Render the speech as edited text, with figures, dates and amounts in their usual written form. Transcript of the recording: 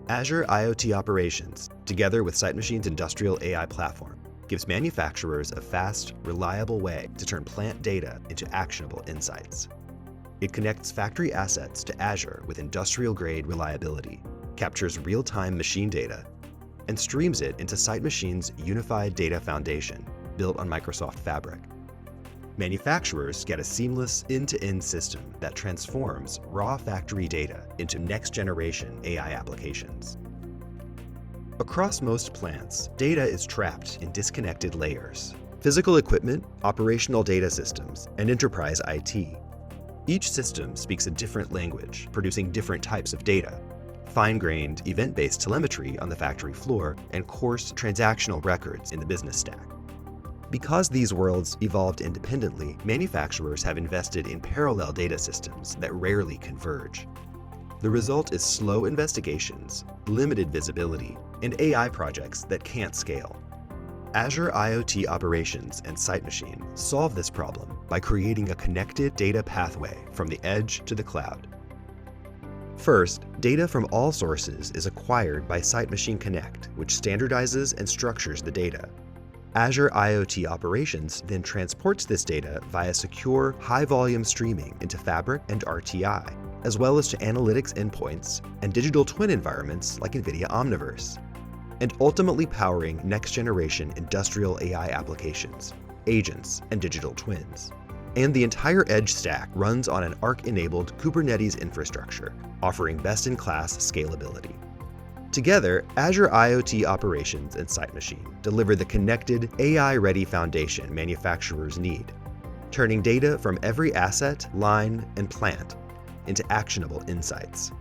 Azure IoT Operations, together with SiteMachine's industrial AI platform, gives manufacturers a fast, reliable way to turn plant data into actionable insights. It connects factory assets to Azure with industrial-grade reliability, captures real-time machine data, and streams it into SiteMachine's unified data foundation built on Microsoft Fabric. Manufacturers get a seamless end-to-end system that transforms raw factory data into next-generation AI applications. Across most plants, data is trapped in disconnected layers: physical equipment, operational data systems, and enterprise IT. Each system speaks a different language, producing different types of data: fine-grained, event-based telemetry on the factory floor and coarse, transactional records in the business stack. Because these worlds evolved independently, manufacturers have invested in parallel data systems that rarely converge. The result is slow investigations, limited visibility, and AI projects that can't scale. Azure IoT Operations and SiteMachine solve this problem by creating a connected data pathway from the edge to the cloud. First, data from all sources is acquired by SiteMachine Connect, which standardizes and structures the data. Azure IoT Operations then transports this data via secure, high-volume streaming into Fabric and RTI, as well as to analytics endpoints and digital twin environments like NVIDIA Omniverse, and ultimately powering next-generation industrial AI applications, agents, and digital twins. And the entire edge stack runs on an Arc-enabled Kubernetes infrastructure, offering best-in-class scalability. Together, Azure IoT Operations and SiteMachine deliver the connected, AI-ready foundation manufacturers need, turning data from every asset, line, and plant into actionable insights.